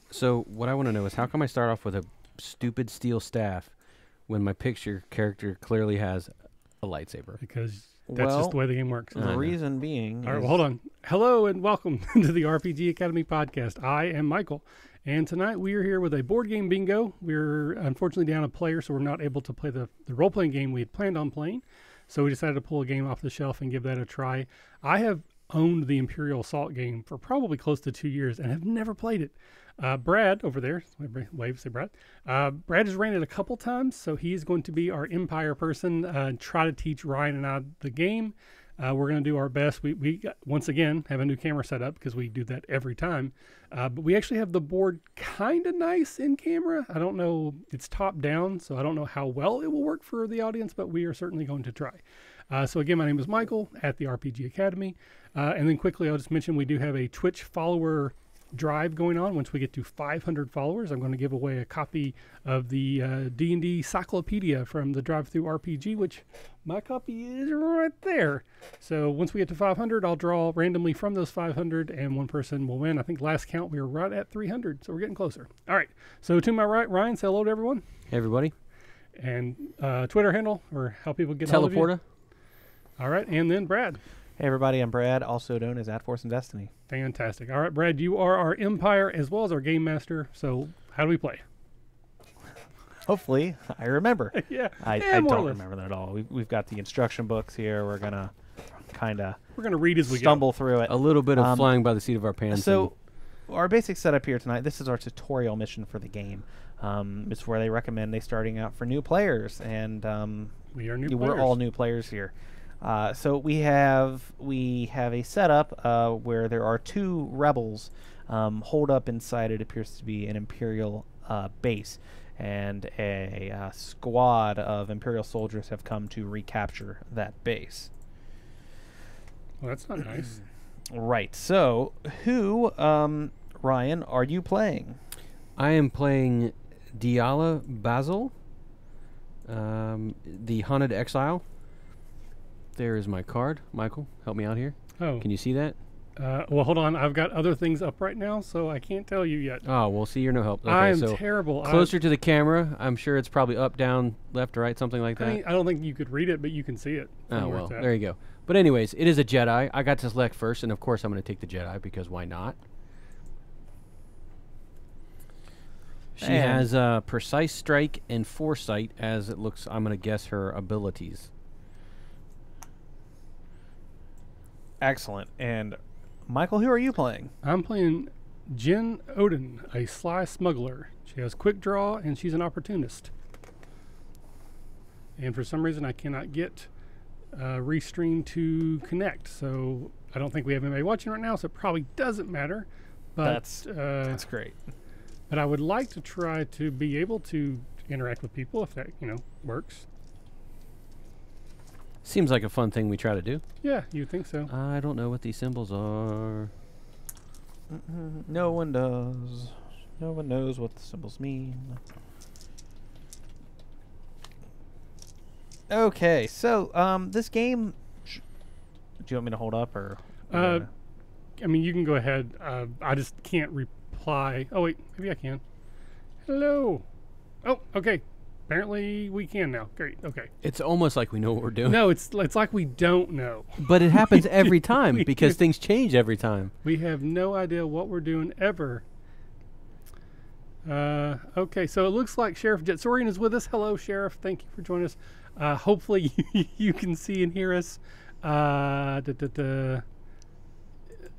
So what I want to know is how come I start off with a stupid steel staff when my picture character clearly has a lightsaber? Because that's just the way the game works. I The know. reason being All right, is well, hold on. Hello and welcome to the RPG Academy podcast. I am Michael, and tonight we are here with a board game bingo. We're unfortunately down a player, so we're not able to play the role-playing game we had planned on playing. So we decided to pull a game off the shelf and give that a try. I have owned the Imperial Assault game for probably close to 2 years and have never played it. Brad over there, wave, say Brad. Brad has ran it a couple times, so he's going to be our Empire person and try to teach Ryan and I the game. We're going to do our best. We once again have a new camera set up because we do that every time. But we actually have the board kind of nice in camera. I don't know, it's top down, so I don't know how well it will work for the audience, but we are certainly going to try. So again, my name is Michael at the RPG Academy. And then quickly, I'll just mention we do have a Twitch follower drive going on. Once we get to 500 followers, I'm going to give away a copy of the D&D Cyclopedia from the Drive-Thru RPG, which my copy is right there. So once we get to 500, I'll draw randomly from those 500 and one person will win. I think last count we were right at 300, so we're getting closer. All right, so to my right, Ryan, say hello to everyone. Hey, everybody. And Twitter handle or how people get hold of you. Teleporter. All right, and then Brad. hey everybody, I'm Brad, also known as @Force and Destiny. Fantastic. All right, Brad, you are our Empire as well as our Game Master. So how do we play? Hopefully, I remember. Yeah, I more or don't less. remember that at all. We've got the instruction books here. We're gonna kind of We're going to read as we stumble through it. A little bit of Um, flying by the seat of our pants. So, our basic setup here tonight. This is our tutorial mission for the game. It's where they recommend they starting out for new players, and go. We are new we're players. all new players here. So we have a setup where there are two rebels holed up inside. It appears to be an Imperial base, and a squad of Imperial soldiers have come to recapture that base. Well, that's not nice. Right. So, who, Ryan, are you playing? I am playing Diala Basil, the Haunted Exile. There is my card. Michael, help me out here. Oh, Can you see that? well, hold on. I've got other things up right now, so I can't tell you yet. Oh, well, see, you're no help. Okay, I'm so terrible. closer to the camera. I'm sure it's probably up, down, left, right, something like I that. mean, I don't think you could read it, but you can see it. from Oh, where well, it's at. there you go. But anyways, it is a Jedi. I got to select first, and of course I'm going to take the Jedi because why not? She And- has precise strike and foresight, as it looks. I'm going to guess her abilities. Excellent. And Michael, who are you playing? I'm playing Jen Odin, a sly smuggler. She has quick draw, and she's an opportunist. And for some reason, I cannot get Restream to connect. So I don't think we have anybody watching right now, so it probably doesn't matter. But That's great. but I would like to try to be able to interact with people if that works. Seems like a fun thing we try to do. Yeah, you'd think so. I don't know what these symbols are. No one does. No one knows what the symbols mean. Okay, so this game. Do you want me to hold up or? I mean, you can go ahead. I just can't reply. Oh, wait, maybe I can. Hello. Oh, okay. Apparently we can now. Great. Okay. It's almost like we know what we're doing. No, it's like we don't know. But it happens every time we because do. things change every time. We have no idea what we're doing ever. Okay, so it looks like Sheriff Jetsorian is with us. Hello, Sheriff. Thank you for joining us. Hopefully you can see and hear us.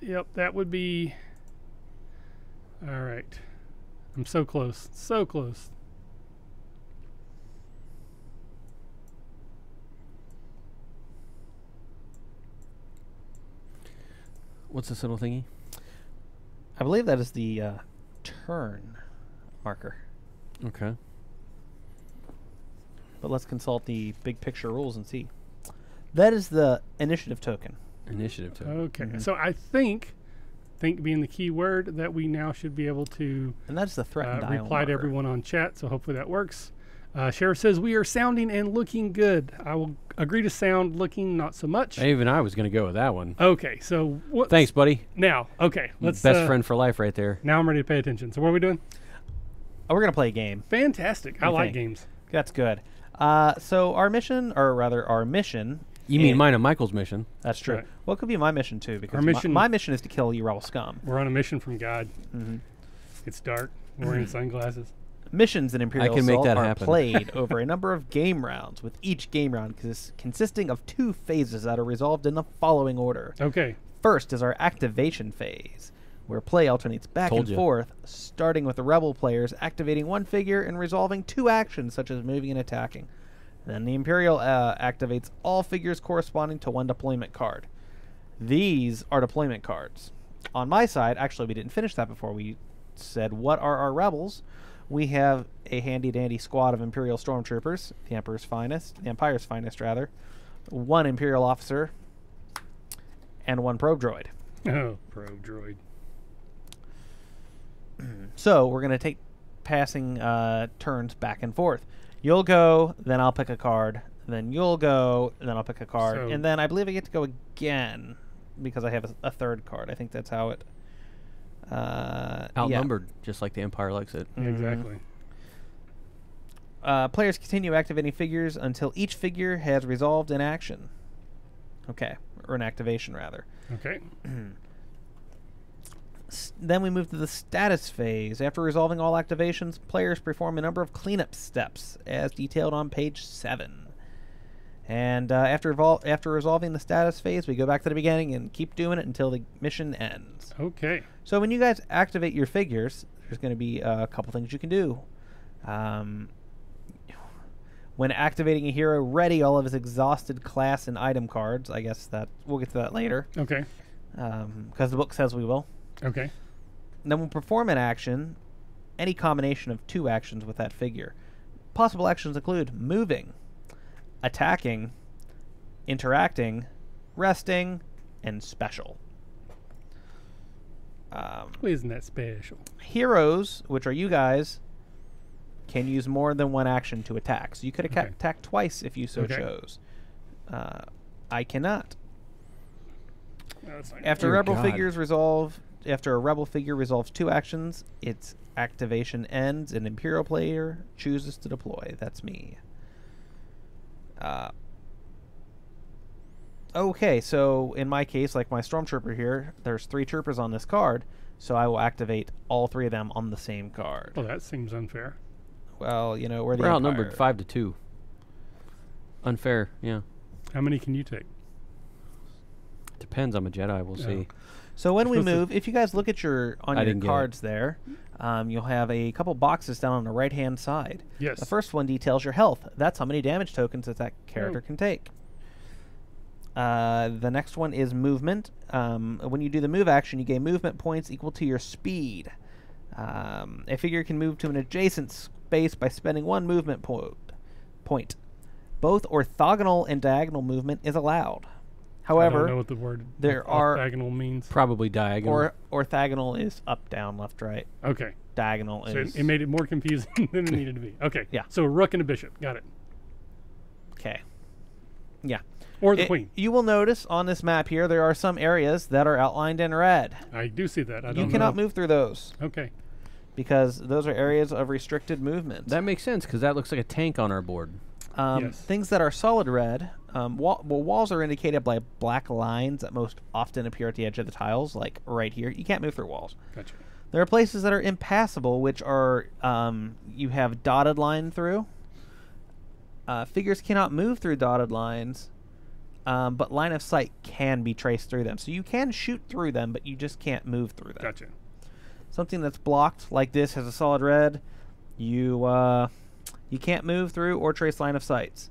Yep, that would be... All right. I'm so close. So close. What's this little thingy? I believe that is the turn marker. Okay. But let's consult the big picture rules and see. That is the initiative token. Initiative to Okay, Mhm. so I think being the key word, that we now should be able to And that's the threat and dial reply to marker. everyone on chat, so hopefully that works. Sheriff says we are sounding and looking good. I will agree to sound, looking not so much. Even I was going to go with that one. Okay, so what? Thanks, buddy. Now, okay, let's. Best friend for life right there. Now I'm ready to pay attention. So what are we doing? Oh, we're gonna play a game. Fantastic. I like games. That's good. So our mission, or rather our mission. You mean mine and Michael's mission? That's true. Right. Well, it could be my mission too, because Our mission- my mission is to kill you rebel scum. We're on a mission from God. Mm-hmm. It's dark. We're wearing sunglasses. Missions in Imperial can make Assault that are happen. played over a number of game rounds, with each game round consisting of 2 phases that are resolved in the following order. Okay. First is our activation phase, where play alternates back Told and ya. forth, starting with the rebel players activating one figure and resolving 2 actions such as moving and attacking. Then the Imperial activates all figures corresponding to 1 deployment card. These are deployment cards. On my side, actually we didn't finish that before we said what are our rebels. We have a handy-dandy squad of Imperial Stormtroopers, the Empire's finest rather, 1 Imperial officer, and 1 probe droid. Oh, probe droid. So we're going to take passing turns back and forth. You'll go, then I'll pick a card, then you'll go, then I'll pick a card, So- and then I believe I get to go again because I have a 3rd card. I think that's how it... Outnumbered, just like the Empire likes it. Yeah, exactly. Players continue activating figures until each figure has resolved an action. Okay, or an activation rather. Okay. Then we move to the status phase. After resolving all activations, players perform a number of cleanup steps, as detailed on page 7. And after resolving the status phase, we go back to the beginning and keep doing it until the mission ends. Okay. So when you guys activate your figures, there's going to be a couple things you can do. When activating a hero, ready all of his exhausted class and item cards. I guess that we'll get to that later, Okay. because the book says we will. Okay. Then we'll perform an action, any combination of 2 actions with that figure. Possible actions include moving, attacking, interacting, resting, and special. Well, isn't that special? Heroes, which are you guys, can use more than 1 action to attack. So you could Okay. attack twice if you so Okay. chose. I cannot. No, that's fine. After Dear rebel God. figures resolve, after a rebel figure resolves 2 actions, its activation ends. An Imperial player chooses to deploy. That's me. Okay, so in my case, like my Stormtrooper here, there's 3 troopers on this card, so I will activate all 3 of them on the same card. Well, that seems unfair. Well, you know, we're the We're outnumbered Empire. 5-2. Unfair, yeah. How many can you take? Depends. I'm a Jedi. We'll see. So when we Supposed to- move, if you guys look at your I your didn't get it. cards there, you'll have a couple boxes down on the right-hand side. Yes. The first one details your health. That's how many damage tokens that character Oh. can take. The next one is movement. When you do the move action, you gain movement points equal to your speed. A figure can move to an adjacent space by spending 1 movement point. Both orthogonal and diagonal movement is allowed. I don't know However, what the word there are- orthogonal means. Probably diagonal. orthogonal is up, down, left, right. Okay. Diagonal So is... it made it more confusing than it needed to be. Okay. Yeah. So a rook and a bishop. Got it. Okay. Yeah. Or the queen. You will notice on this map here there are some areas that are outlined in red. I do see that. I don't You know. cannot move through those Okay. because those are areas of restricted movement. That makes sense because that looks like a tank on our board. Yes. Things that are solid red, walls are indicated by black lines that most often appear at the edge of the tiles, like right here. You can't move through walls. Gotcha. There are places that are impassable, which are you have dotted line through. Figures cannot move through dotted lines, but line of sight can be traced through them. So you can shoot through them, but you just can't move through them. Gotcha. Something that's blocked, like this, has a solid red. You can't move through or trace line of sights.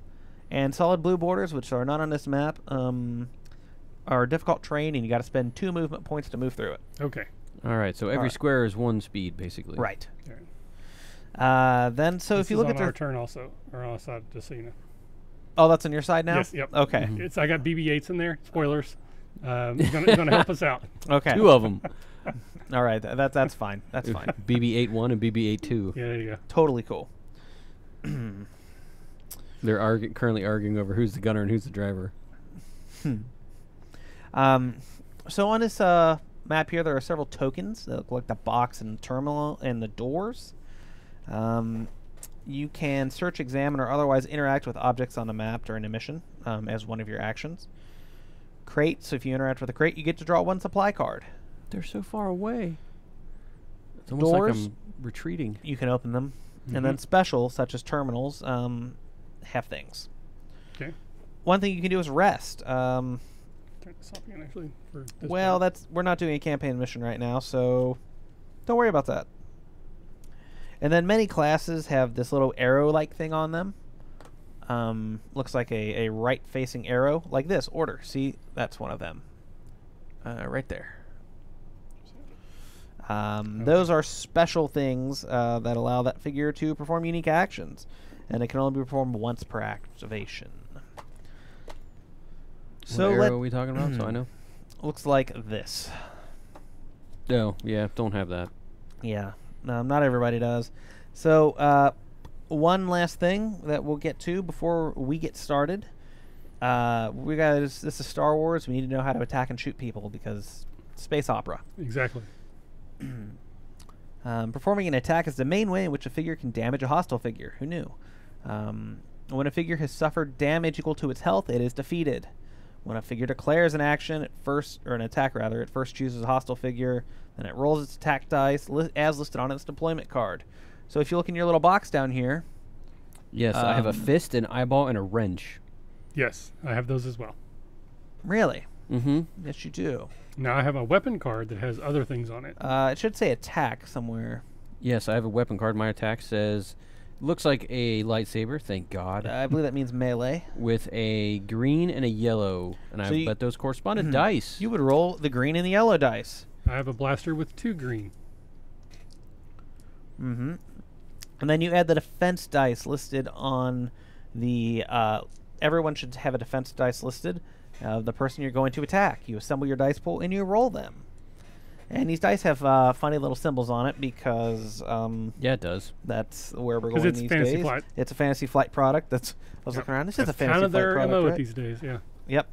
And solid blue borders, which are not on this map, are difficult terrain, and you got to spend 2 movement points to move through it. Okay. All right, so every Alright. square is 1 speed, basically. Right. All right. Then, so This if you is look on at their... our turn also, or on our side, just so you know. Oh, that's on your side now? Yes. Yep. Okay. It's I got BB-8s in there. Spoilers. It's gonna help us out. Okay. 2 of them. All right. That's fine. That's fine. BB-81 and BB-82. Yeah. There you go. Totally cool. They're currently arguing over who's the gunner and who's the driver. So on this map here, there are several tokens that look like the box and terminal and the doors. You can search, examine, or otherwise interact with objects on the map during a mission as one of your actions. Crates, if you interact with a crate, you get to draw one supply card. They're so far away. It's almost Doors, like I'm retreating. you can open them. And then special, such as terminals, have things. Okay. One thing you can do is rest. Turn this off again, actually. For this Well, part. we're not doing a campaign mission right now, so don't worry about that. And then many classes have this little arrow-like thing on them. Looks like a right-facing arrow, like this. Order. See, that's one of them. Right there. Those are special things that allow that figure to perform unique actions, and it can only be performed once per activation. So What arrow are we talking about? So I know. Looks like this. Oh, yeah, don't have that. Yeah, no, not everybody does. So one last thing that we'll get to before we get started. This is Star Wars. We need to know how to attack and shoot people because space opera. Exactly. Performing an attack is the main way in which a figure can damage a hostile figure. Who knew? When a figure has suffered damage equal to its health, it is defeated. When a figure declares an action, it first chooses a hostile figure, then it rolls its attack dice as listed on its deployment card. So if you look in your little box down here... Yes, I have a fist, an eyeball, and a wrench. Yes, I have those as well. Really? Mm-hmm. Yes, you do. Now I have a weapon card that has other things on it. It should say attack somewhere. Yes, I have a weapon card. My attack says... Looks like a lightsaber, thank God. I believe that means melee. With a green and a yellow. And So I you- bet those correspond to dice. You would roll the green and the yellow dice. I have a blaster with 2 green. Mm-hmm. And then you add the defense dice listed on the... everyone should have a defense dice listed. The person you're going to attack. You assemble your dice pool and you roll them. And these dice have funny little symbols on it because... Yeah, it does. that's where we're 'Cause going it's these Fantasy days. Flight. It's a Fantasy Flight product. I was looking around. This is a Fantasy kind of Flight their product, MO right? these days, yeah. Yep.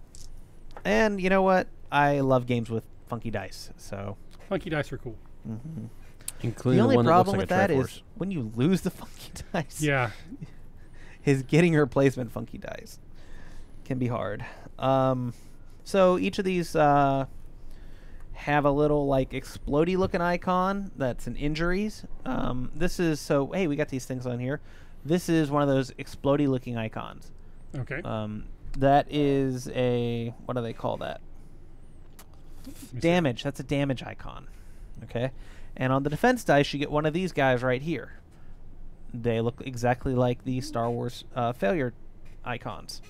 And you know what? I love games with funky dice. So... Funky dice are cool. Mm-hmm. Including The only one problem that with looks like that a is when you lose the funky dice. Yeah. Is getting replacement funky dice can be hard. So each of these have a little like explodey looking icon that's an injuries. This is so hey, we got these things on here. This is one of those explodey looking icons. Okay. That is a what do they call that? Let me see. Damage. That's a damage icon. Okay. And on the defense dice, you get one of these guys right here. They look exactly like the Star Wars failure icons.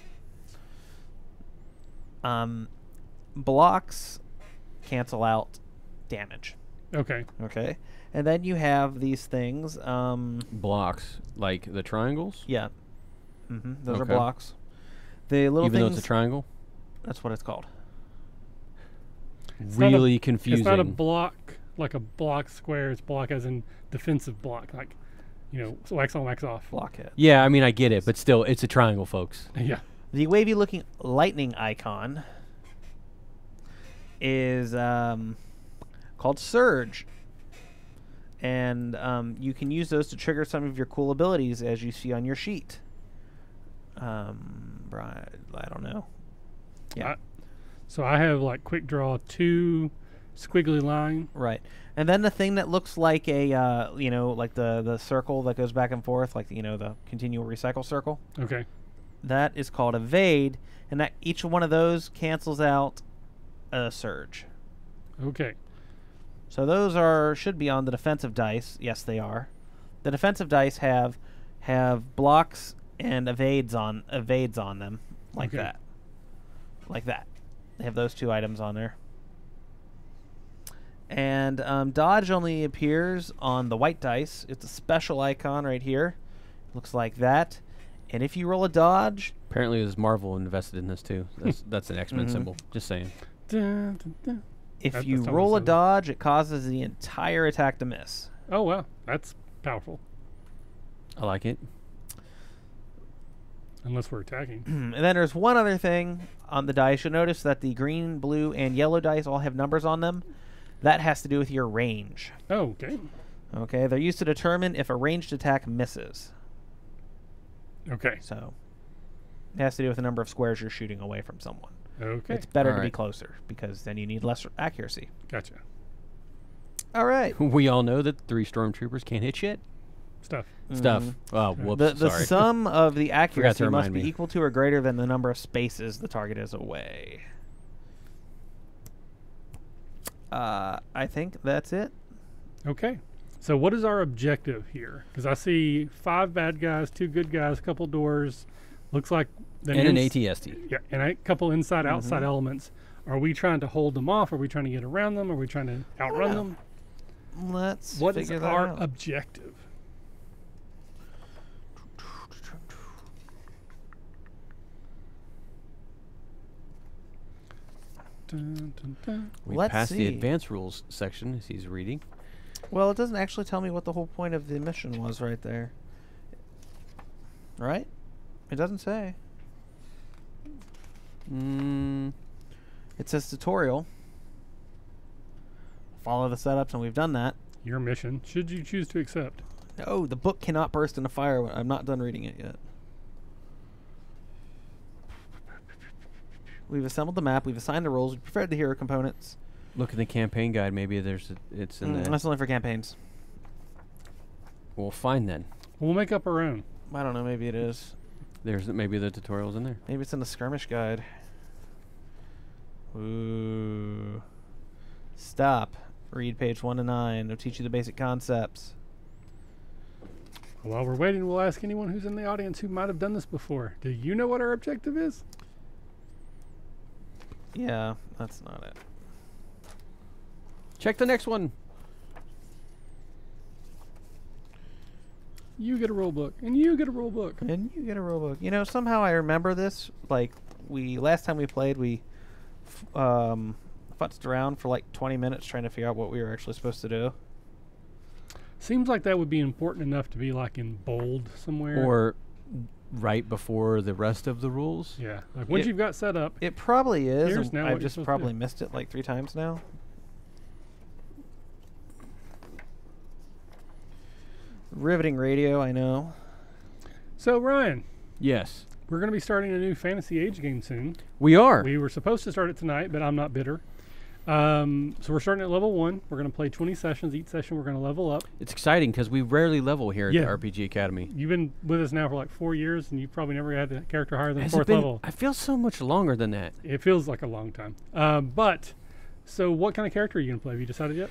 Blocks cancel out damage. Okay. Okay. And then you have these things. Blocks, like the triangles? Yeah. Those are Okay. blocks. The little Even though things. it's a triangle? That's what it's called. It's not Really a- confusing. It's not a block like a block square. It's block as in defensive block. Like, so wax on, wax off. Blockhead. Yeah, I mean, I get it, but still, it's a triangle, folks. Yeah. The wavy looking lightning icon is called Surge. And you can use those to trigger some of your cool abilities as you see on your sheet. Right, I don't know. Yeah. So I have like quick draw 2 squiggly line. Right. And then the thing that looks like a, like the circle that goes back and forth, like, the continual recycle circle. Okay. That is called Evade. And that each one of those cancels out a Surge. Okay. So those should be on the defensive dice. Yes, they are. The defensive dice have blocks and evades on them, like Okay. that. Like that. They have those 2 items on there. And dodge only appears on the white dice. It's a special icon right here. Looks like that. And if you roll a dodge, Apparently, there's Marvel invested in this, too. That's an X-Men symbol. Just saying. Dun, dun, dun. if That's you not what it roll a says. dodge, it causes the entire attack to miss. Oh, wow. That's powerful. I like it. Unless we're attacking. And then there's one other thing on the dice. You'll notice that the green, blue, and yellow dice all have numbers on them. That has to do with your range. Oh, okay. Okay, they're used to determine if a ranged attack misses. Okay. So it has to do with the number of squares you're shooting away from someone. Okay. It's better to be Alright. closer because then you need less accuracy. Gotcha. All right. We all know that 3 stormtroopers can't hit shit. Stuff. Stuff. Mm-hmm. Oh, whoops. The sorry. sum of the accuracy must remind be me. equal to or greater than the number of spaces the target is away. I think that's it. Okay. So what is our objective here? Because I see 5 bad guys, 2 good guys, a couple doors. Looks like and an ATST. Yeah, and a couple inside-outside elements. Are we trying to hold them off? Are we trying to get around them? Are we trying to outrun know. them? Let's What is figure that our out. objective? Dun, dun, dun. We Let's passed the see. advanced rules section as he's reading. Well, it doesn't actually tell me what the whole point of the mission was right there. Right? It doesn't say. It says tutorial. Follow the setups, and we've done that. Your mission, should you choose to accept. No, the book cannot burst into fire. I'm not done reading it yet. We've assembled the map. We've assigned the roles. We've prepared the hero components. Look in the campaign guide. Maybe it's in there. That's only for campaigns. Well, fine then. We'll make up our own. I don't know. Maybe it is. There's maybe the tutorials in there. Maybe it's in the skirmish guide. Ooh. Stop. Read page 1 to 9. It'll teach you the basic concepts. While we're waiting, we'll ask anyone who's in the audience who might have done this before. Do you know what our objective is? Yeah, that's not it. Check the next one. You get a rule book, and you get a rule book. And you get a rulebook. You know, somehow I remember this. Like, last time we played, we futzed around for like 20 minutes trying to figure out what we were actually supposed to do. Seems like that would be important enough to be like in bold somewhere. Or right before the rest of the rules. yeah, like once It- you've got set up. It probably is. Here's and now what I've you're just supposed to probably do. missed it like 3 times now. Riveting radio, I know. So Ryan, Yes. we're going to be starting a new Fantasy Age game soon. We are. We were supposed to start it tonight, but I'm not bitter. So we're starting at level 1. We're going to play 20 sessions. Each session we're going to level up. It's exciting because we rarely level here at Yeah. the RPG Academy. You've been with us now for like 4 years, and you've probably never had a character higher than Has it 4th been- level. I feel so much longer than that. It feels like a long time. So what kind of character are you going to play? Have you decided yet?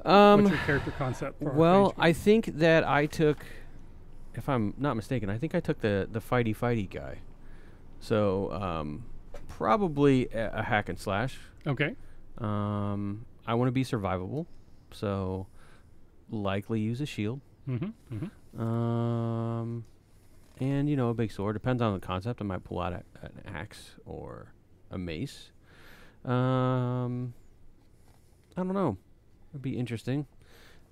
What's your character concept? For our Well, Age game? I think that I took, if I'm not mistaken, I think I took the fighty guy. So probably a hack and slash. Okay. I want to be survivable, so likely use a shield. Mm-hmm. Mm-hmm. And a big sword. Depends on the concept. I might pull out an axe or a mace. I don't know. It'd be interesting.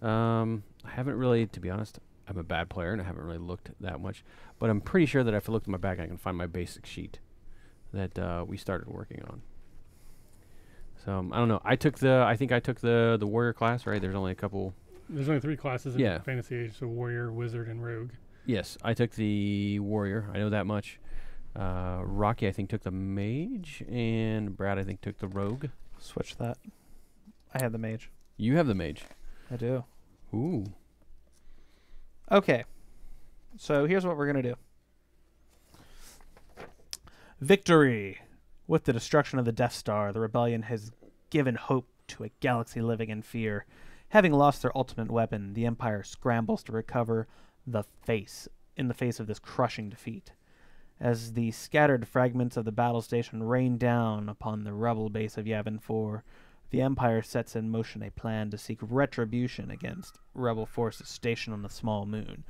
I haven't really, to be honest, I'm a bad player and I haven't really looked that much. But I'm pretty sure that if I look at my bag, I can find my basic sheet that we started working on. So I don't know. I think I took the warrior class, right? There's only a couple. There's only 3 classes in Yeah. Fantasy Age, so warrior, wizard, and rogue. Yes, I took the warrior. I know that much. Rocky, I think, took the mage, and Brad, I think, took the rogue. Switch that. I have the mage. You have the mage. I do. Ooh. Okay. So here's what we're going to do. Victory! With the destruction of the Death Star, the rebellion has given hope to a galaxy living in fear. Having lost their ultimate weapon, the Empire scrambles to recover in the face of this crushing defeat. As the scattered fragments of the battle station rain down upon the rebel base of Yavin 4, the Empire sets in motion a plan to seek retribution against rebel forces stationed on the small moon.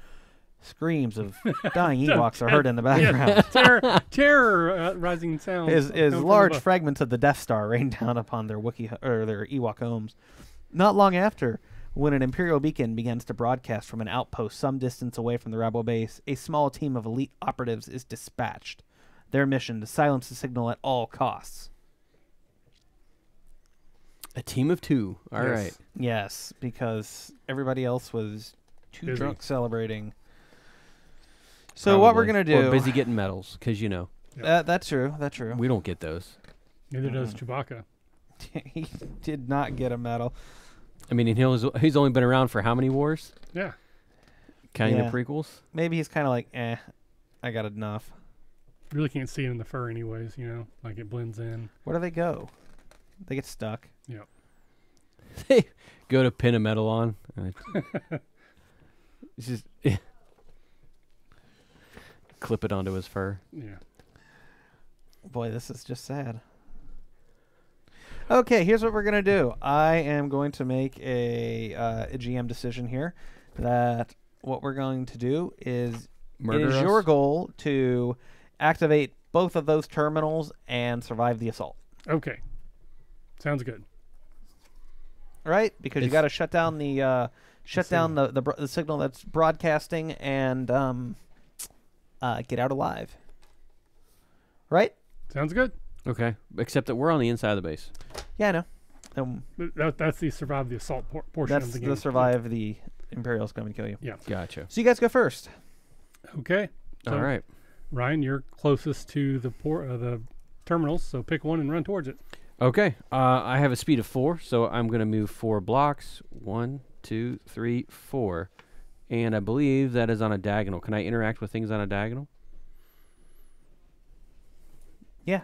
Screams of dying Ewoks are heard in the background. Terrorizing sounds. As come from large above. fragments of the Death Star rain down upon their their Ewok homes. Not long after, When an Imperial beacon begins to broadcast from an outpost some distance away from the rebel base, a small team of elite operatives is dispatched. Their mission to silence the signal at all costs. A team of 2. All Yes. right. Yes, because everybody else was too Busy. drunk celebrating. So what we're Probably. going to do... Or busy getting medals, because, you know, That's true. That's true. we don't get those. Neither does Chewbacca. He did not get a medal. I mean, he's only been around for how many wars? Yeah. Counting Yeah. the prequels? Maybe he's kind of like, I got enough. Really can't see it in the fur anyways, you know, like it blends in. Where do they go? They get stuck. Yeah. They go to pin a medal on. and it's just clip it onto his fur. Yeah. Boy, this is just sad. Okay, here's what we're going to do. I am going to make a GM decision here that what we're going to do is Murder it is us? your goal to activate both of those terminals and survive the assault. Okay. Sounds good. Right? Because you It's- got to shut down the the signal that's broadcasting and get out alive. Right? Sounds good. Okay. Except that we're on the inside of the base. Yeah, I know. That's the survive the assault portion That's of the game. the survive the Imperials come and kill you. Yeah. Gotcha. So you guys go first. Okay. So, All right. Ryan, you're closest to the terminals, so pick one and run towards it. Okay. I have a speed of 4, so I'm going to move 4 blocks. 1, 2, 3, 4. And I believe that is on a diagonal. Can I interact with things on a diagonal? Yeah.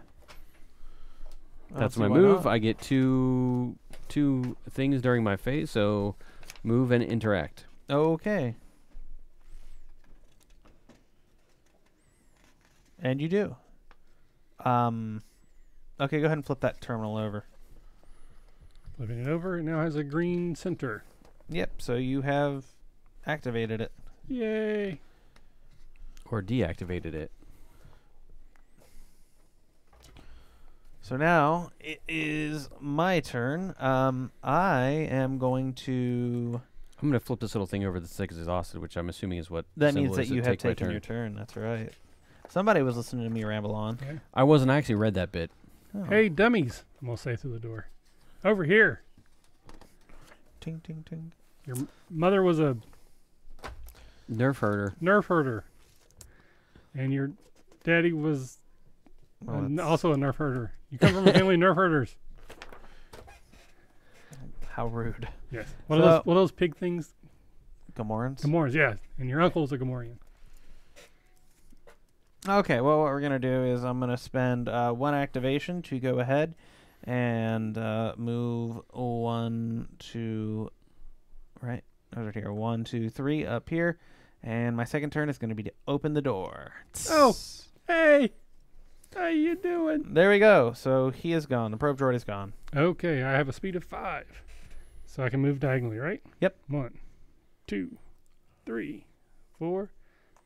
That's my move. I get two things during my phase, so move and interact. Okay. And you do. Okay, go ahead and flip that terminal over. Flipping it over, it now has a green center. Yep, so you have activated it. Yay! Or deactivated it. So now it is my turn. I am going to... I'm going to flip this little thing over that's exhausted, which I'm assuming is what That symbol means that is you to have take my taken turn. your turn. That's right. Somebody was listening to me ramble on. Okay. I wasn't. I actually read that bit. Oh. Hey, dummies! I'm gonna say through the door. Over here. Ting, ting, ting. Your mother was a Nerf herder. nerf herder, and your daddy was Well, that's also a nerf herder. You come from a family of nerf herders. how rude. Yes. So- What are those pig things? Gamorreans? Gamorreans, yeah. And your uncle's a Gamorrean. Okay, well, what we're going to do is I'm going to spend 1 activation to go ahead and move 1, 2, right over here. 1, 2, 3 up here. And my second turn is going to be to open the door. Oh. Hey! How you doing? There we go. So he is gone. The probe droid is gone. Okay, I have a speed of 5. So I can move diagonally, right? Yep. 1, 2, 3, 4,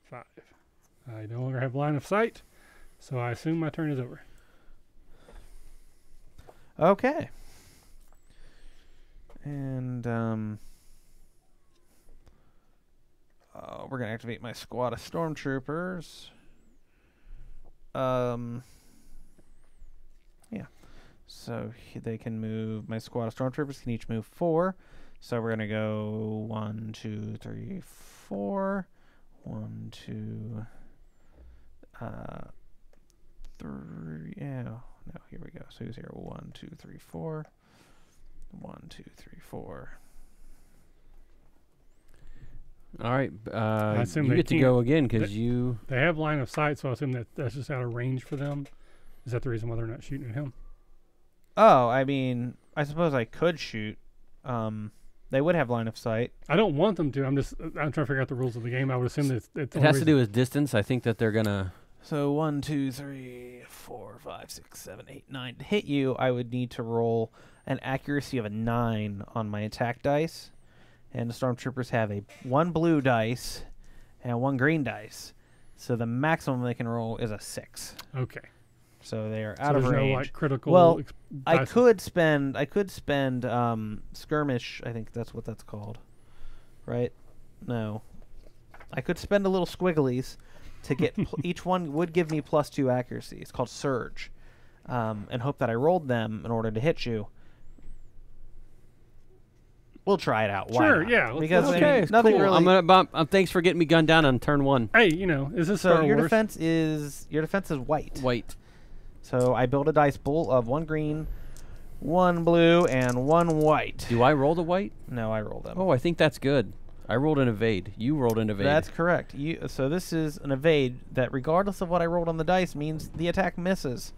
5. I no longer have line of sight, so I assume my turn is over. Okay. And we're going to activate my squad of stormtroopers. Yeah. So they can move, my squad of stormtroopers can each move 4. So we're going to go 1, 2, 3, 4. 1, 2, 3. Yeah. No, here we go. So who's here? 1, 2, 3, 4. 1, 2, 3, 4. All right. assume You they get to can't- go again because they- you... They have line of sight, so I assume that's just out of range for them. Is that the reason why they're not shooting at him? Oh, I mean, I suppose I could shoot. They would have line of sight. I don't want them to. I'm trying to figure out the rules of the game. I would assume that it's It has to do with distance. I think that they're going to... So 1, 2, 3, 4, 5, 6, 7, 8, 9. To hit you, I would need to roll an accuracy of a 9 on my attack dice. And the stormtroopers have 1 blue dice and 1 green dice. So the maximum they can roll is a 6. Okay. so they are So out of there's range. no like critical. Well, I dice- could spend skirmish. I think that's what that's called, right? No, I could spend a little squigglies to get each one would give me +2 accuracy. It's called surge, and hope that I rolled them in order to hit you. We'll try it out. Why Sure, not? yeah, let's- Because I mean, Okay, nothing cool. really. I'm gonna thanks for getting me gunned down on turn 1. Hey, you know, is this so Star your Wars? defense is white. White. So I build a dice pool of 1 green, 1 blue, and 1 white. Do I roll the white? No, I roll them. Oh, I think that's good. I rolled an evade. You rolled an evade. That's correct. So this is an evade that, regardless of what I rolled on the dice, means the attack misses.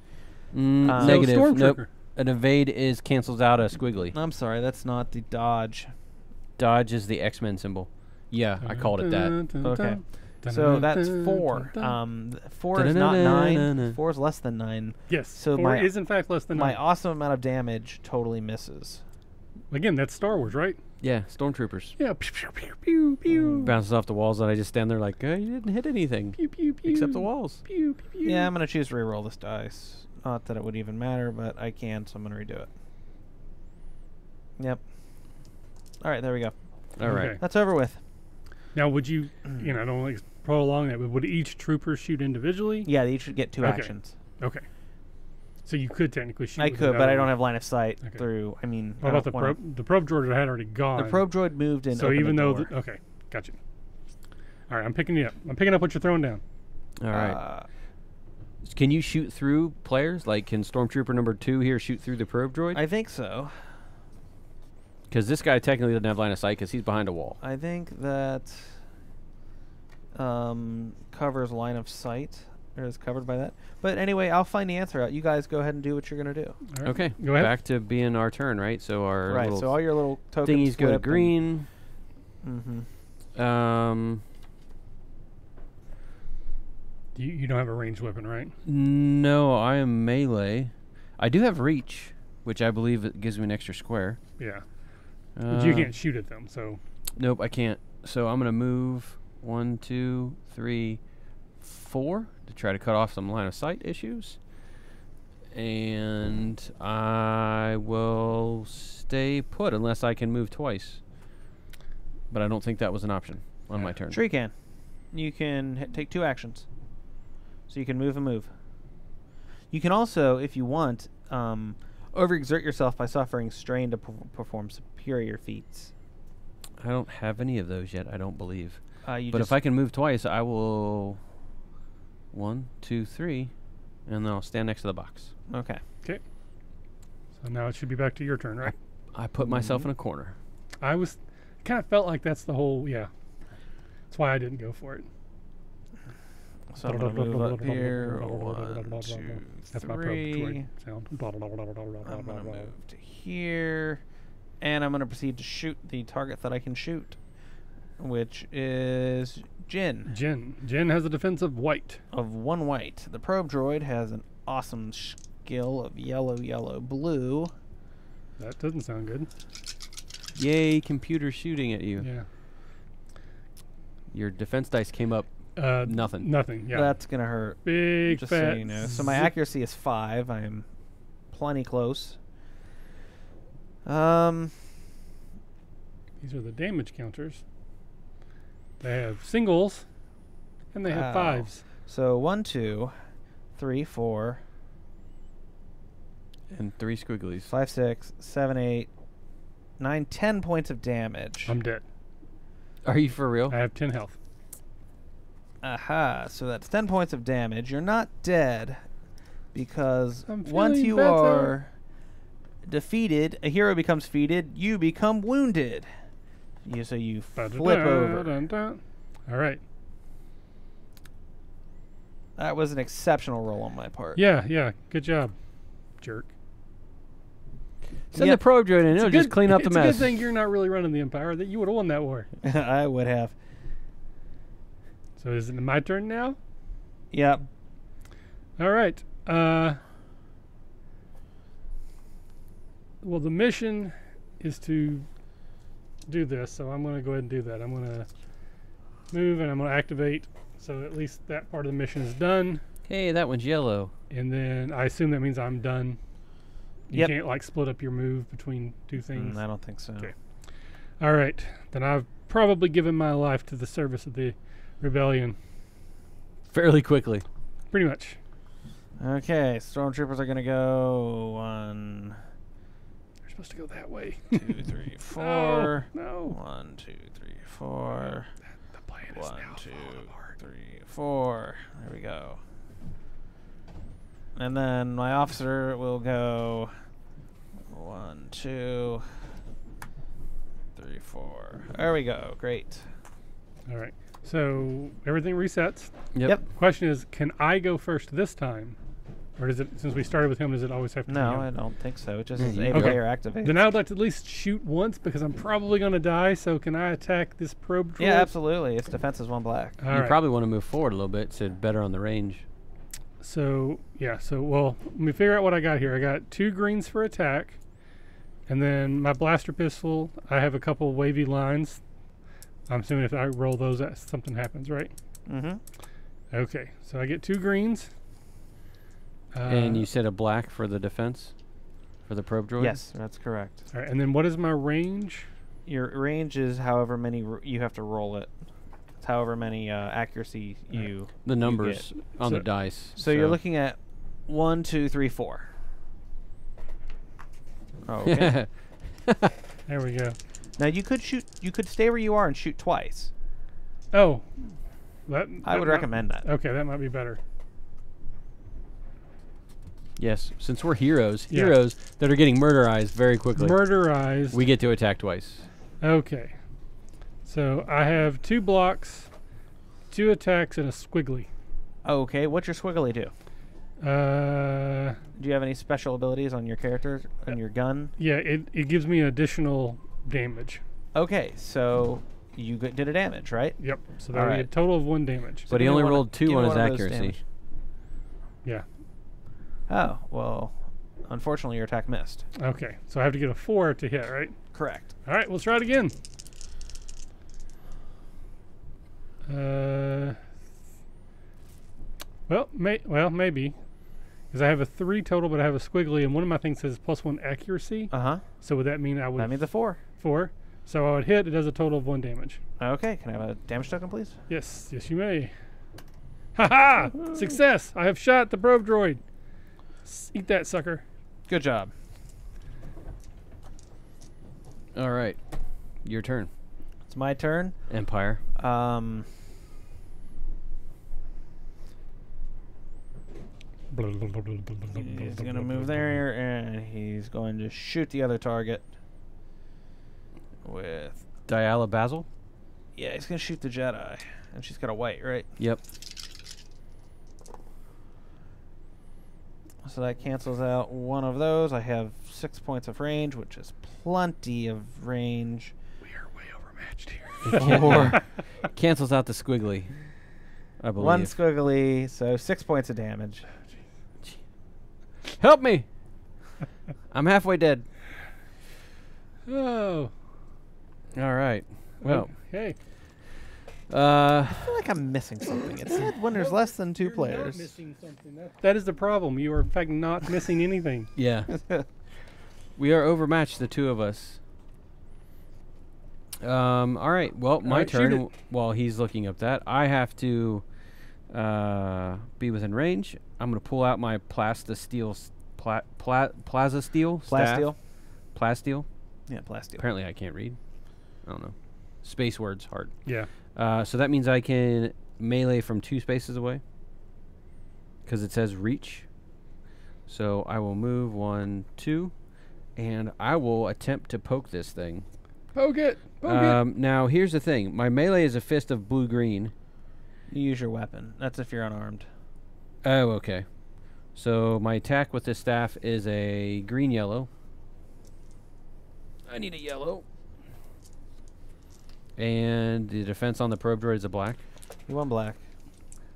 Negative. Stormtrooper. Nope. An evade is cancels out a squiggly. I'm sorry, that's not the dodge. Dodge is the X-Men symbol. Yeah, I called it that. Okay. So that's 4. 4 is not 9. 4 is less than 9. Yes. So 4 is in fact less than My 9. awesome amount of damage totally misses. Again, that's Star Wars, right? Yeah, stormtroopers. Yeah. Pew, pew, pew, pew, pew. Bounces off the walls, and I just stand there like, you didn't hit anything Pew, pew, pew. except the walls. Pew, pew, pew. Yeah, I'm going to choose to reroll this dice. Not that it would even matter, but I can, so I'm going to redo it. Yep. All right, there we go. All right. Okay. That's over with. Now, would you, I don't want to prolong that, but would each trooper shoot individually? Yeah, they each should get 2 Okay. actions. Okay. So you could technically shoot. I with could, but another I don't one. have line of sight Okay. through. I mean, What I about don't the wanna- probe? The probe droid had already gone. The probe droid moved and So opened even the though, door. okay, gotcha. All right, I'm picking you up. I'm picking up what you're throwing down. All right. Can you shoot through players? Like, can Stormtrooper number 2 here shoot through the probe droid? I think so. Because this guy technically doesn't have line of sight because he's behind a wall. I think that covers line of sight, or is covered by that. But anyway, I'll find the answer out. You guys go ahead and do what you're going to do. All right. Okay. Go ahead. Back to being our turn, right? So our Right, little so all your little tokens thingies go to green. Mm-hmm. You don't have a ranged weapon, right? No, I am melee. I do have reach, which I believe it gives me an extra square. Yeah. But you can't shoot at them, so. Nope, I can't. So I'm gonna move 1, 2, 3, 4 to try to cut off some line of sight issues, and I will stay put unless I can move twice. But I don't think that was an option on my turn. Sure you can. You can take 2 actions. So you can move and move. You can also, if you want, overexert yourself by suffering strain to perform superior feats. I don't have any of those yet, I don't believe. But But if I can move twice, I will 1, 2, 3, and then I'll stand next to the box. Okay. So now it should be back to your turn, right? I put myself in a corner. I was kind of felt like that's the whole, yeah. That's why I didn't go for it. So I'm going to move up here. 1, 2, That's my probe 3. droid sound. I'm going to move to here. And I'm going to proceed to shoot the target that I can shoot, which is Jin. Jin has a defense of white. Of 1 white. The probe droid has an awesome skill of yellow, yellow, blue. That doesn't sound good. Yay, computer shooting at you. Yeah. Your defense dice came up nothing. Nothing, yeah. That's going to hurt. Big Just fat so you know. So my zip. accuracy is 5. I am plenty close. These are the damage counters. They have singles, and they have Wow. 5s. So 1, 2, 3, 4, And 3 squigglies. 5, 6, 7, 8, 9, 10 points of damage. I'm dead. Are you for real? I have 10 health. Aha, so that's 10 points of damage. You're not dead because I'm once feeling you better. are defeated, a hero becomes defeated, you become wounded. So you flip over. All right. That was an exceptional roll on my part. Yeah. Good job, jerk. Send Yep. the probe droid in. It'll just clean up the It's mess. a good thing you're not really running the Empire. That you would have won that war. I would have. So is it my turn now? Yep. All right. Well, the mission is to do this, so I'm going to go ahead and do that. I'm going to move and I'm going to activate, so at least that part of the mission is done. Hey, that one's yellow. And then I assume that means I'm done. You Yep. can't like split up your move between two things. I don't think so. Okay. All right. Then I've probably given my life to the service of the rebellion. Fairly quickly. Pretty much. Okay, stormtroopers are gonna go 1, You're supposed to go that way. 2, 3, 4. No. 1, 2, 3, 4. The plan is 1, now 2, falling apart. 3, 4. There we go. And then my officer will go 1, 2, 3, 4. There we go. Great. All right. So everything resets. Yep. Question is, can I go first this time? Or does it, since we started with him, does it always have to be No, him? I don't think so. It just Yeah, is you a go. player activate. Then I would like to at least shoot once because I'm probably going to die. So can I attack this probe droid? Yeah, absolutely. Its defense is 1 black. All You right. probably want to move forward a little bit so better on the range. So, yeah. So, well, let me figure out what I got here. I got 2 greens for attack. And then my blaster pistol, I have a couple wavy lines. I'm assuming if I roll those, something happens, right? Mm-hmm. Okay. So I get 2 greens. And you said a black for the defense? For the probe droid? Yes, that's correct. All right. And then what is my range? Your range is however many you have to roll it. It's however many accuracy you. The numbers on So- the dice. So you're looking at 1, 2, 3, 4. Oh, okay. There we go. Now you could shoot. You could stay where you are and shoot twice. Oh. I would recommend that. Okay, that might be better. Yes, since we're heroes, Yeah. heroes that are getting murderized very quickly, Murderized. we get to attack twice. Okay. So I have 2 blocks, 2 attacks, and a squiggly. Okay, what's your squiggly do? Uh, Do you have any special abilities on your character on your gun? yeah, it gives me additional damage. Okay, so you did a damage, right? Yep. So that All would be a right. total of 1 damage. But he give me only one of- rolled 2 give me on his one of those accuracy. damage. Yeah. Oh, well, unfortunately your attack missed. Okay. So I have to get a 4 to hit, right? Correct. All right. Let's try it again. Well, maybe. Because I have a 3 total, but I have a squiggly, and one of my things says +1 accuracy. Uh-huh. So would that mean I would That means a 4. 4? So I would hit. It does a total of 1 damage. Okay, can I have a damage token, please? Yes, you may. Ha ha! Success! I have shot the probe droid. Eat that sucker. Good job. All right, your turn, It's my turn. Empire. He's going to move there, and he's going to shoot the other target with... Diala Basil. Yeah, he's going to shoot the Jedi. And she's got a white, right? Yep. So that cancels out one of those. I have 6 points of range, which is plenty of range. We are way overmatched here. Four. Cancels out the squiggly, I believe. 1 squiggly, so 6 points of damage. Help me! I'm halfway dead. Oh. All right. Well, hey. I feel like I'm missing something. It's when there's less than 2 players. Missing something. That is the problem. You are in fact not missing anything. yeah. We are overmatched, the 2 of us. All right. Well, my right, shoot turn. it. While he's looking up that, I have to be within range. I'm going to pull out my Plaza Steel staff. Plasteel? Plasteel. Yeah, plasteel. Apparently I can't read. I don't know. Space words hard. Yeah. So that means I can melee from 2 spaces away. Because it says reach. So I will move 1, 2. And I will attempt to poke this thing. Poke it. Poke it. Now, here's the thing. My melee is a fist of blue-green. You use your weapon. That's if you're unarmed. Oh, okay. So my attack with this staff is a green-yellow. I need a yellow. And the defense on the probe droid is a black. You want black.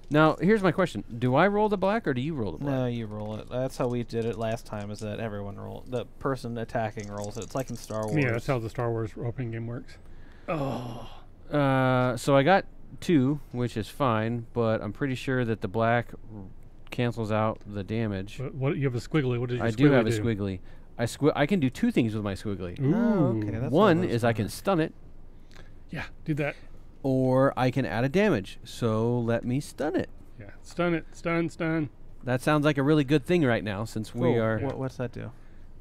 Now, here's my question. Do I roll the black or do you roll the black? No, you roll it. That's how we did it last time, is that everyone the person attacking rolls it. It's like in Star Wars. Yeah, that's how the Star Wars opening game works. Oh. So I got 2, which is fine, but I'm pretty sure that the black cancels out the damage. What you have a squiggly? What does your I squiggly do have a do? squiggly. I can do two things with my squiggly. Ooh. Oh, okay. That's One what is I can stun it, Yeah, do that. or I can add a damage. So let me stun it. Yeah, stun it. Stun. That sounds like a really good thing right now, since we Cool. are. Yeah. What's that do?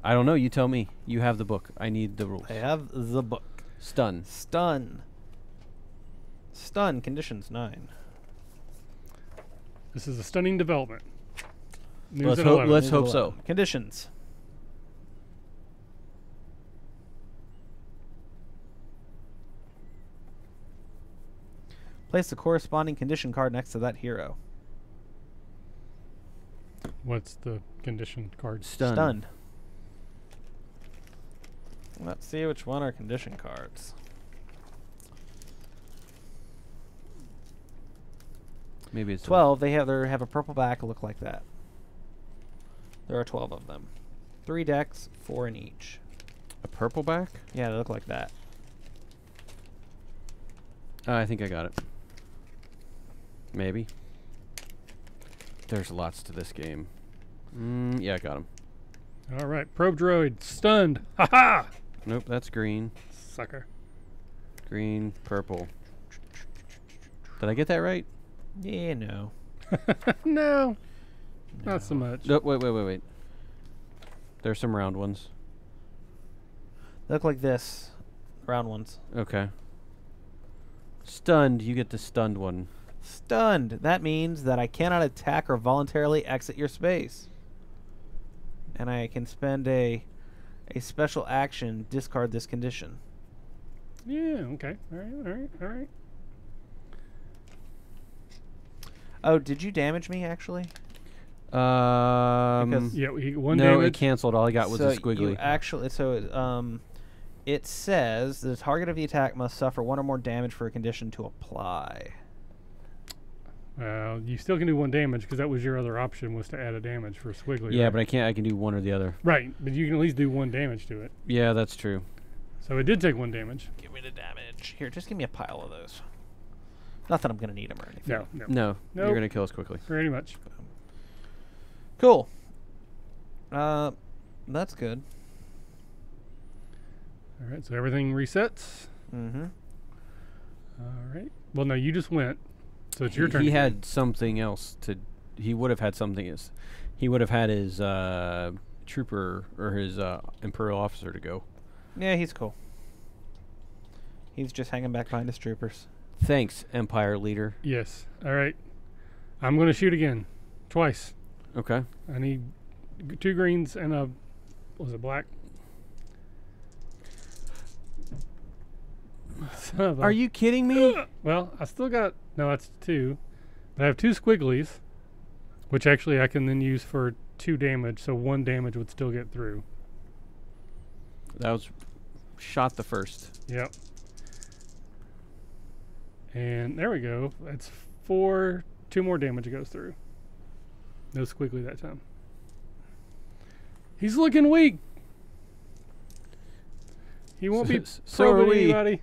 I don't know. You tell me. You have the book. I need the rules. I have the book. Stun. Stun. Stun conditions 9. This is a stunning development. News Let's at hope- 11. let's hope so. Conditions. Place the corresponding condition card next to that hero. What's the condition card? Stun. Stunned. Let's see which one are condition cards. Maybe it's 12. They have a purple back. Look like that. There are 12 of them. 3 decks, 4 in each. a purple back. Yeah, they look like that. I think I got it. Maybe. There's lots to this game. Yeah, I got him. All right, probe droid stunned. Ha ha! Nope, that's green. Sucker. Green, purple. Did I get that right? Yeah, no. No, not so much. No, wait. There's some round ones. They look like this. Round ones. Okay. Stunned, you get the stunned one. Stunned. That means that I cannot attack or voluntarily exit your space. And I can spend a special action, discard this condition. Yeah. Okay. All right. Oh, did you damage me actually? Because Yeah, one no, damage. it canceled. All I got was so a squiggly. You actually, it says the target of the attack must suffer 1 or more damage for a condition to apply. You still can do 1 damage because that was your other option, was to add a damage for squiggly. Yeah, right? but I can't. I can do one or the other. Right, but you can at least do 1 damage to it. Yeah, that's true. So it did take 1 damage. Give me the damage. Here, just give me a pile of those. Not that I'm going to need them or anything. No. No, Nope. you're gonna kill us quickly. Pretty much. Cool. That's good. All right, so everything resets. Mm-hmm. All right. Well, no, you just went, so it's your turn. He again. had something else to. He would have had something else. He would have had his trooper or his imperial officer to go. Yeah, he's cool. He's just hanging back behind his troopers. Thanks, Empire leader. Yes. All right. I'm going to shoot again, twice. Okay. I need 2 greens and a, what was it, black? Son of a- Are you kidding me? Well, I still got, no, that's 2. But I have 2 squigglies, which actually I can then use for 2 damage, so 1 damage would still get through. That was shot the first. Yep. And there we go. That's 4. 2 more damage goes through. No squiggly that time. He's looking weak. He won't be So are probing we. anybody.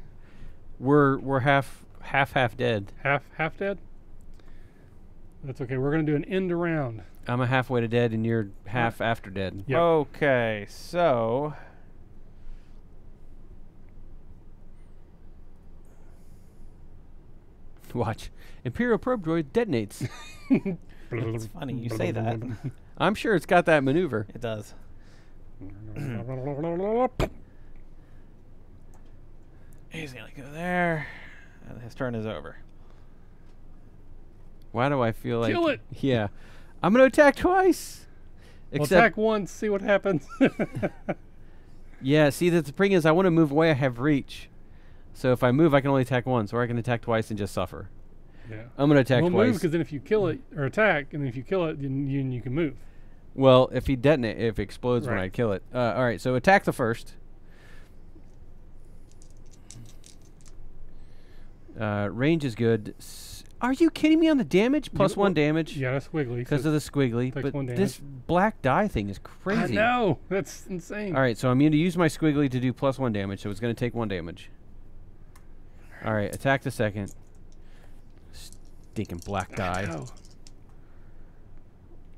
We're half dead. Half dead. That's okay. We're gonna do an end around. I'm a halfway to dead, and you're half after dead. Yep. Okay, so Watch. Imperial probe droid detonates. it's funny you say that. I'm sure it's got that maneuver. It does. He's gonna go there, and his turn is over. Why do I feel like... Kill it. Yeah. I'm going to attack twice. We'll attack once, see what happens. Yeah, see, the thing is, I want to move away. I have reach. So if I move, I can only attack once, or I can attack twice and just suffer. Yeah. I'm going to attack We'll twice. move because then if you kill it or attack, and then if you kill it, then you can move. Well, if he detonate, if it explodes when Right. I kill it. All right, so attack the first. Range is good. Are you kidding me on the damage? Plus 1 damage? Yeah, that's wiggly. Because of the squiggly. takes But 1 this black die thing is crazy. I know. That's insane. All right, so I'm going to use my squiggly to do plus 1 damage, so it's going to take 1 damage. All right, attack the second. Stinking black die. Ow.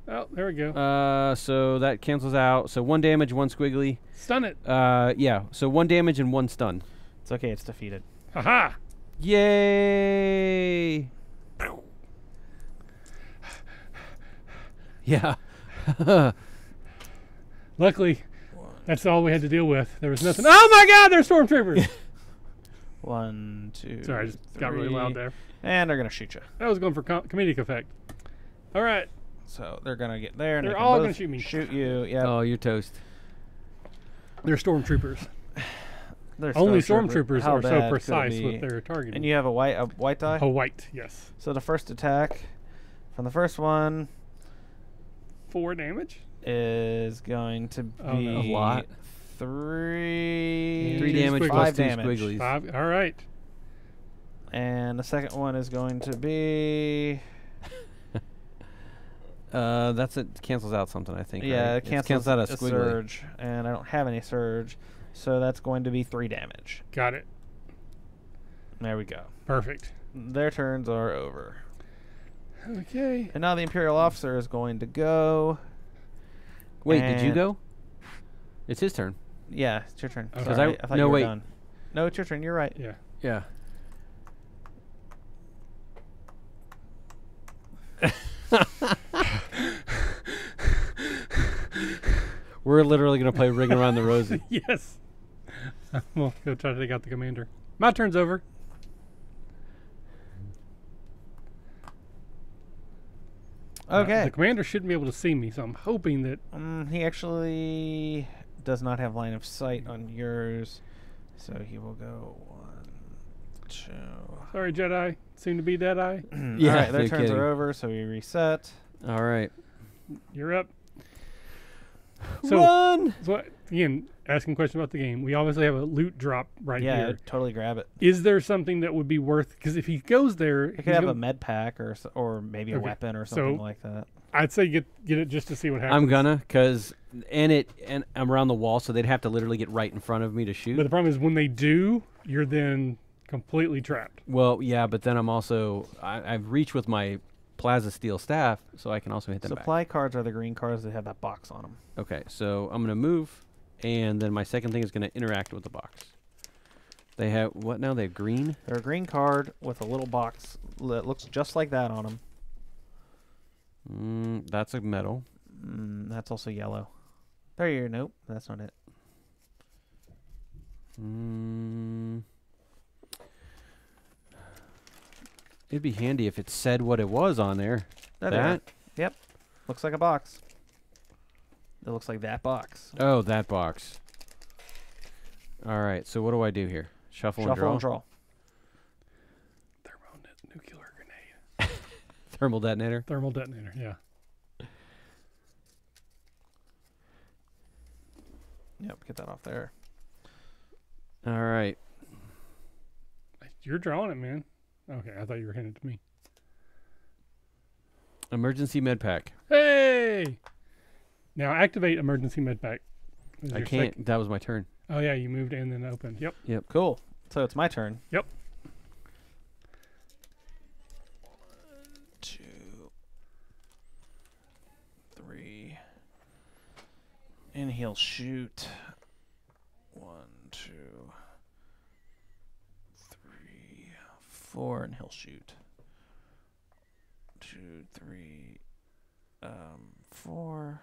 Oh, there we go. So that cancels out. So 1 damage, 1 squiggly. Stun it. Yeah. So 1 damage and 1 stun. It's okay. It's defeated. Haha. Yay! Yeah. Luckily, that's all we had to deal with. There was nothing. Oh my God! There's stormtroopers. 1, 2. Sorry, I just got really loud there. And they're gonna shoot you. I was going for comedic effect. All right. So they're gonna get there. And They're they can all both gonna shoot me. Shoot you. Yeah. Oh, you're toast. They're stormtroopers. Only stormtroopers How are so bad could it precise be? with their targeting. And you have a white die. A white, yes. So the first attack from the first one 4 damage. is going to be Oh, no. A lot. 3 3 Two damage squiggles. plus 5 2 damage. squigglies. 5. All right. And the second one is going to be That's it. Cancels out something, I think. yeah, right? it cancels out a a squiggly. surge, and I don't have any surge, so that's going to be 3 damage. Got it. There we go. Perfect. Their turns are over. Okay. And now the Imperial officer is going to go. Wait, did you And- go? It's his turn. Yeah, it's your turn. Okay. Sorry, I thought no, you were wait. done. No, it's your turn. You're right. Yeah. Yeah. We're literally gonna play Ring Around the Rosie. Yes. We'll go try to take out the commander. My turn's over. Okay. The commander shouldn't be able to see me, so I'm hoping that. He actually does not have line of sight on yours, so he will go 1, 2. Sorry, Jedi. Seem to be Deadeye. Yeah, All right, their no turns kidding. are over, so we reset. All right. You're up. So, Run! so again, asking questions about the game. We obviously have a loot drop right Yeah, here. totally grab it. Is there something that would be worth? Because if he goes there, It he's could have gonna- a med pack or maybe a Okay, weapon or so- something like that. I'd say get it just to see what happens. I'm gonna, and I'm around the wall, so they'd have to literally get right in front of me to shoot. But the problem is when they do, you're then completely trapped. Well, yeah, but then I'm also I've reached with my Plaza Steel staff, so I can also hit them back. Supply cards are the green cards that have that box on them. Okay, so I'm gonna move, and then my second thing is gonna interact with the box. They have what now? They have green. They're a green card with a little box that looks just like that on them. That's a metal. That's also yellow. There you go. Nope, that's not it. It'd be handy if it said what it was on there. There they are. Yep. Looks like a box. It looks like that box. Oh, that box. All right. So what do I do here? Shuffle and draw. Thermonuclear grenade. Thermal detonator. Thermal detonator, yeah. Yep, get that off there. All right. You're drawing it, man. Okay, I thought you were handing it to me. Emergency med pack. Hey! Now activate emergency med pack. This is I your can't. That was my turn. Oh yeah, you moved and then opened. Yep. Cool. So it's my turn. Yep. 2, 3, and he'll shoot. 1, 2, 3, 4, and he'll shoot. 2, 3, 4.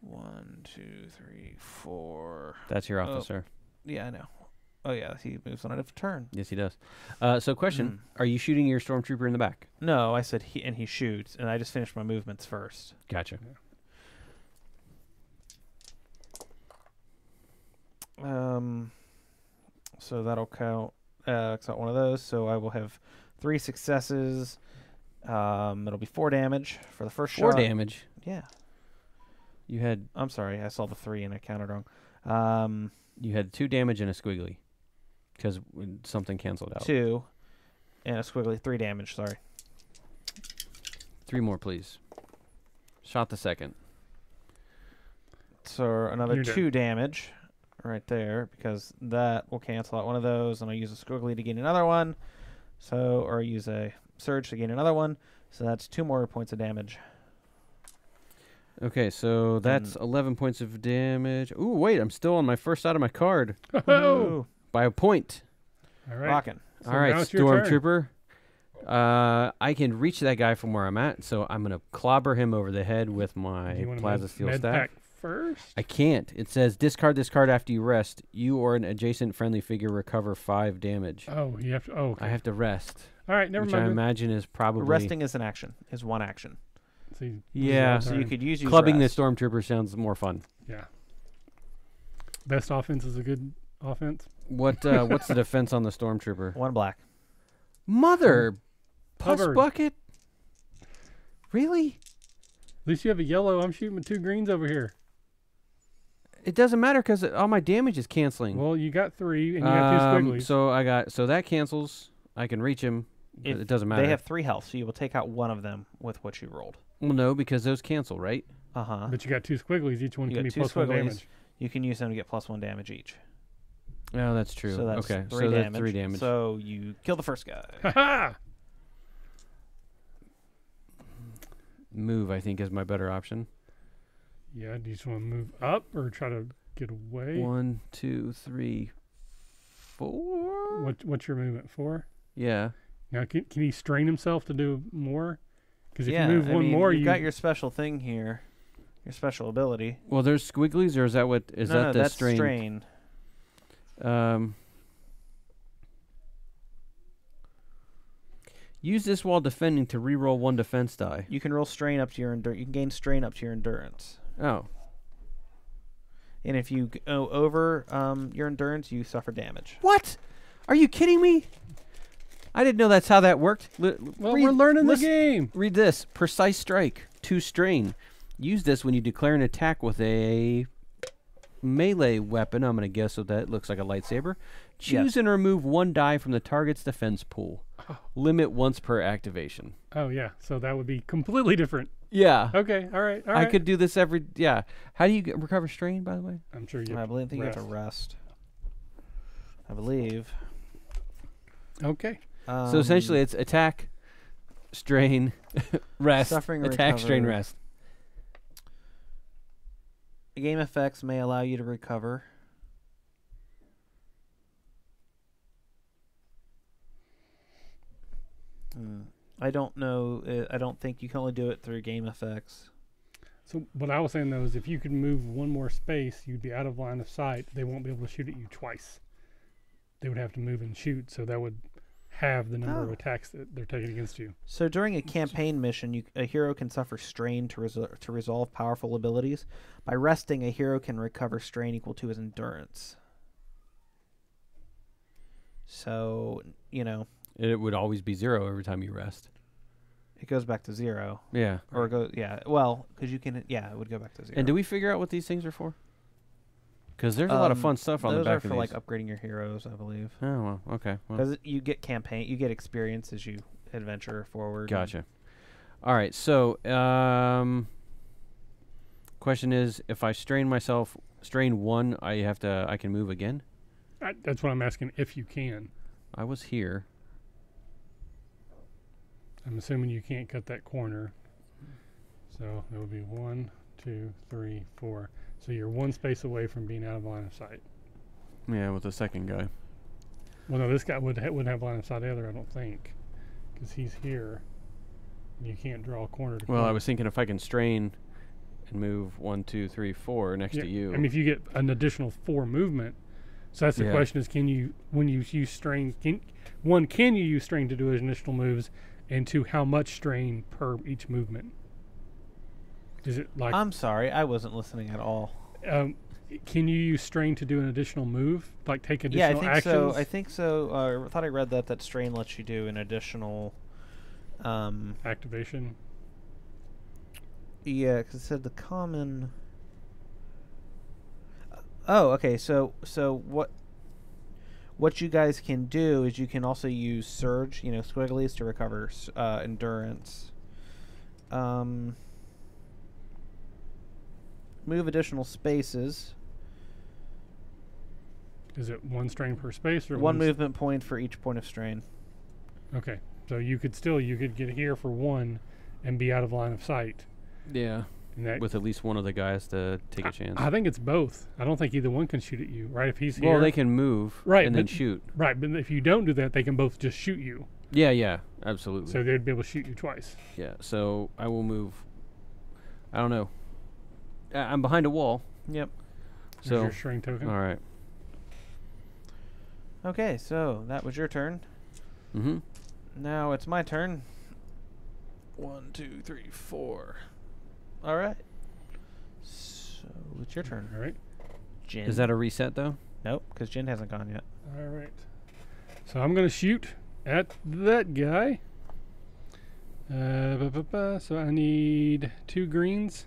1, 2, 3, 4. That's your Oh. officer. Yeah, I know. Oh yeah, he moves on a different turn. Yes, he does. So question: Are you shooting your stormtrooper in the back? No, I said he shoots, and I just finished my movements first. Gotcha. So that'll count one of those. So I will have 3 successes. It'll be 4 damage for the first 4 shot. damage. Yeah. You had I'm sorry, I saw the 3 and I counted wrong. 2 damage and a squiggly, because something canceled out. 2 and a squiggly. 3 damage. Sorry. 3 more, please. Shot the second. So another You're 2 damage right there, because that will cancel out one of those, and I'll use a squiggly to gain another one. So, or use a surge to gain another one. So that's 2 more points of damage. Okay, so that's 11 points of damage. Ooh, wait, I'm still on my first side of my card Oh, by a point. all right. Rocking. So All right, now it's your turn. Stormtrooper. I can reach that guy from where I'm at, so I'm going to clobber him over the head with Do my you want to Plasma Steel med Staff. pack first? I can't. It says discard this card after you rest. You or an adjacent friendly figure recover 5 damage. Oh, you have to. Oh, okay. I have to rest. All right, never which mind. I then. imagine is probably... Resting is an action. Is one action. So you- Yeah. this is So your you turn. could use Clubbing the rest. Stormtrooper sounds more fun. Yeah. Best offense is a good offense. What's the defense on the Stormtrooper? 1 black. Mother... Puss Hubbard. bucket? Really? At least you have a yellow. I'm shooting with 2 greens over here. It doesn't matter because all my damage is canceling. Well, you got 3, and you got 2 squigglies. So that cancels. I can reach him. But If it doesn't matter. They have 3 health, so you will take out one of them with what you rolled. Well, no, because those cancel, right? Uh-huh. But you got 2 squigglies. Each one You can got be 2 +1 squigglies. damage. You can use them to get +1 damage each. Oh, that's true. So that's okay, 3 so damage. that's 3 damage. So you kill the first guy. Ha-ha! Move, I think, is my better option. Yeah, do you just want to move up or try to get away? 1, 2, 3, 4. What's your movement for? Yeah. Now, can he strain himself to do more? Because if Yeah, you move I one mean, more, you've you got your special thing here. Your special ability. Well, there's squigglies, or is that what is no, that no, the that's strain? strain. Use this while defending to reroll 1 defense die. You can roll strain up to your endurance. You can gain strain up to your endurance. Oh. And if you go over your endurance, you suffer damage. What? Are you kidding me? I didn't know that's how that worked. well, we're learning the listen- game. Read this. Precise strike. 2 strain. Use this when you declare an attack with a melee weapon. I'm going to guess what that looks like, a lightsaber. Choose and remove 1 die from the target's defense pool. Limit once per activation. Oh, yeah. So that would be completely different. Yeah. Okay. All right. All I right. could do this every... Yeah. How do you recover strain, by the way? I'm sure you I believe you have to rest. I believe. Okay. So essentially it's attack, strain, rest, Suffering or attack, strain, recover. rest. Game effects may allow you to recover. I don't know. I don't think you can only do it through game effects. So what I was saying, though, is if you could move 1 more space, you'd be out of line of sight. They won't be able to shoot at you twice. They would have to move and shoot, so that would have the number of attacks that they're taking against you. So during a campaign mission, a hero can suffer strain to resolve powerful abilities. By resting, a hero can recover strain equal to his endurance. So, It would always be 0 every time you rest. it goes back to 0. Yeah. Or well, because you can, it would go back to 0. And do we figure out what these things are for? Because there's a lot of fun stuff on the Those back are of for these. like upgrading your heroes, I believe. Oh, well, okay. Well, Because you get experience as you adventure forward. gotcha. All right, so question is, if I strain 1, I can move again? That's what I'm asking, if you can. I was here. I'm assuming you can't cut that corner. So it would be 1, 2, 3, 4. So you're 1 space away from being out of line of sight. Yeah, with the second guy. Well, no, this guy wouldn't have line of sight either, I don't think, because he's here. And you can't draw a corner to Well, corner. I was thinking if I can strain and move 1, 2, 3, 4 next to you. I mean, if you get an additional 4 movement, so that's the Yeah. question: is can you, when you use strain, can you use strain to do initial moves, and 2, how much strain per each movement? Is it like I'm sorry, I wasn't listening at all. can you use strain to do an additional move, like take Yeah, additional I think so. actions? I think so. I thought I read that strain lets you do an additional. Activation. Yeah, because it said the common. Oh, okay. So what you guys can do is you can also use surge, squigglies to recover endurance. Move additional spaces. Is it 1 strain per space or 1 movement point for each point of strain. Okay, so you could get here for 1 and be out of line of sight. Yeah. And that, with at least one of the guys to take a chance. I think it's both. I don't think either one can shoot at you, right? If he's here. Well, they can move and then shoot. Right, but if you don't do that, they can both just shoot you. Yeah, absolutely. So they'd be able to shoot you twice. Yeah, so I will move. I don't know. I'm behind a wall. Yep. There's So your string token. all right. Okay, so that was your turn. Mm-hmm. Now it's my turn. 1, 2, 3, 4. All right. So it's your turn. All right. Jin. Is that a reset though? Nope, because Jin hasn't gone yet. All right. So I'm going to shoot at that guy. So I need 2 greens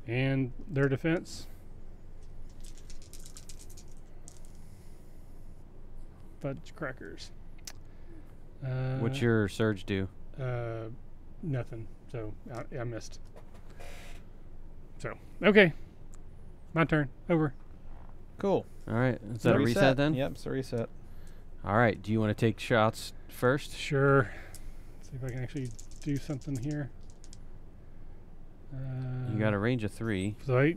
and their defense. Fudge crackers. What's your surge do? Nothing. So I missed. So okay, my turn. Over. Cool. All right. Is that a reset then? Yep, it's a reset. All right. Do you want to take shots first? Sure. Let's see if I can actually do something here. You got a range of 3. So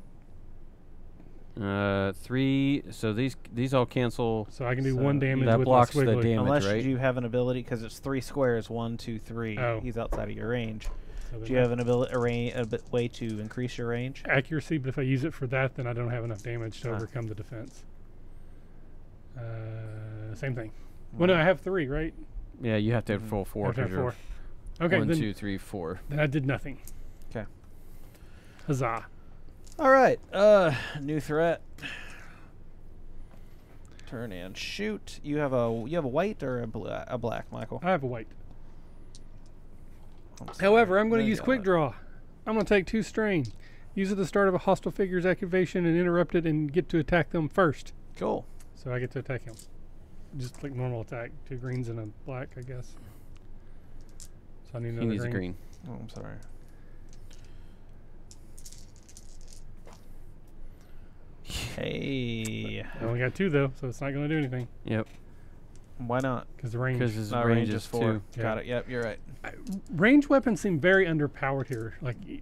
3. So these all cancel. So I can do So 1 damage that with blocks my the squiggly. damage. Unless right? you have an ability, because it's 3 squares. 1, 2, 3. Oh. He's outside of your range. So Do you have an ability, way to increase your range? accuracy, but if I use it for that, then I don't have enough damage to Ah. overcome the defense. Same thing. Well, no, I have 3, right? Yeah, you have to have Mhm. full I 4. have to have 4. 'cause Okay, 1, then, 2, 3, 4. then I did nothing. 'Kay. Huzzah. All right. New threat. Turn and shoot. You have a white or a black, Michael? I have a white. I'm sorry. However, I'm going to No use quick yellow. draw. I'm going to take 2 strain. Use at the start of a hostile figure's activation and interrupt it and get to attack them first. Cool. So I get to attack him. Just like normal attack. 2 greens and a black, I guess. So I need He another needs a green. Oh, I'm sorry. Hey. I only got 2 though, so it's not going to do anything. Yep. Why not? Because the range. Because his My range is 4. 2. Got it. Yep, you're right. Range weapons seem very underpowered here. Like You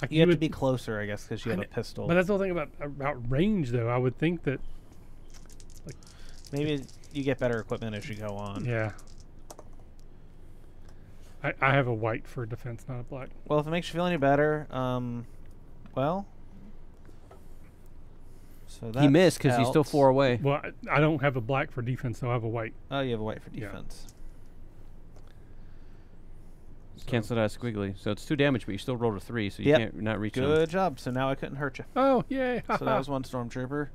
have to would- be closer, I guess, because you have a pistol. But that's the whole thing about range, though. I would think that. Maybe you get better equipment as you go on. Yeah. I have a white for defense, not a black. Well, if it makes you feel any better, well. So He missed because he's still 4 away. Well, I don't have a black for defense, so I have a white. Oh, you have a white for Yeah. defense. Cancel that squiggly. So it's 2 damage, but you still rolled a 3, so you Yep. can't not reach Good job. So now I couldn't hurt you. Oh, yay. So that was 1 stormtrooper.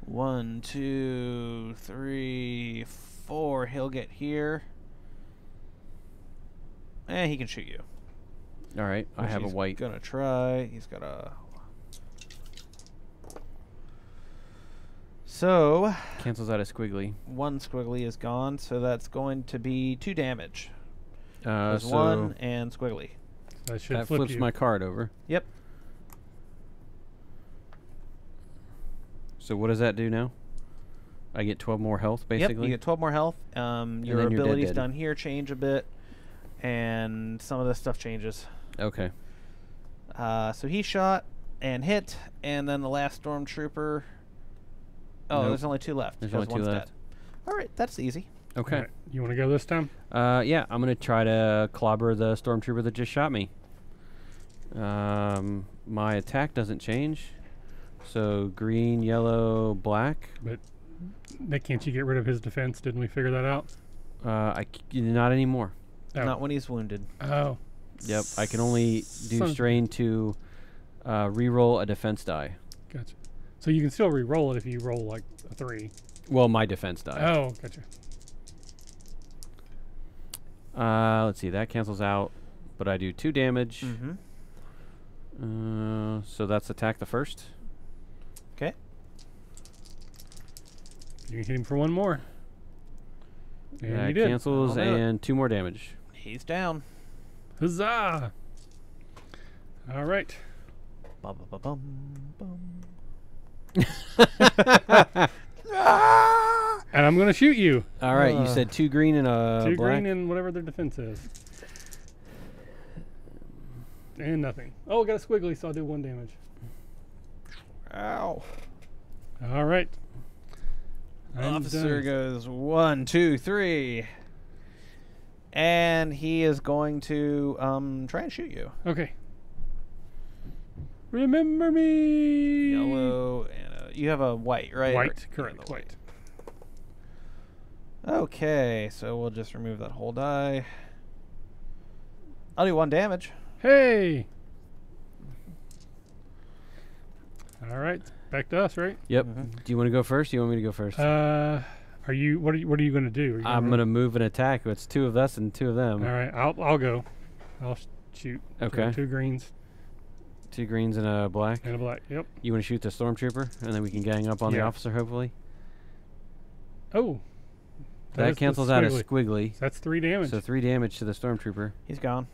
1, 2, 3, 4. He'll get here. And he can shoot you. him. All right. I Which have a he's white. Gonna try. He's got a. So Cancels out a squiggly. 1 squiggly is gone. So that's going to be 2 damage. There's So 1 and squiggly. That should that flip flips you. my card over. Yep. So what does that do now? I get 12 more health, basically. Yep. You get 12 more health. Your then you're dead, abilities dead. down here change a bit, and some of this stuff changes. Okay. So he shot and hit, and then the last stormtrooper. Oh, Nope. there's only 2 left. There's because only 2 one's left. dead. All right, that's easy. Okay. Alright, you want to go this time? Yeah, I'm gonna try to clobber the stormtrooper that just shot me. My attack doesn't change, so green, yellow, black. But can't you get rid of his defense? Didn't we figure that out? Not anymore. Oh. Not when he's wounded. Oh. Yep, I can only do Son- strain to re-roll a defense die. Gotcha. So you can still re-roll it if you roll like a 3. Well, my defense die. Oh, gotcha. Let's see, that cancels out, but I do 2 damage. Mm-hmm. So that's attack the first. Okay. You can hit him for 1 more. And you That did. cancels I'll do it. and 2 more damage. He's down. Huzzah! All right. Bum, bum, bum, bum. And I'm going to shoot you. All right, you said 2 green and a 2 black. green and whatever their defense is. And nothing. Oh, I got a squiggly, so I'll do 1 damage. Ow. All right. I'm Officer done. goes 1, 2, 3. And he is going to try and shoot you. Okay. Remember me. Yellow and you have a white, right? White, Or- correct. yeah, the White. Okay, so we'll just remove that whole die. I'll do 1 damage. Hey. All right. Back to us, right? Yep. Mhm. Do you want to go first? Do you want me to go first? Are you? What are you going to do? Are you I'm gonna move and attack. It's 2 of us and 2 of them. All right. I'll go. I'll shoot. Okay. 2 greens 2 greens and a black. and a black. Yep. You want to shoot the stormtrooper, and then we can gang up on the Yeah. officer, hopefully. Oh. That is the cancels out a squiggly. squiggly. So that's 3 damage. So 3 damage to the stormtrooper. He's gone.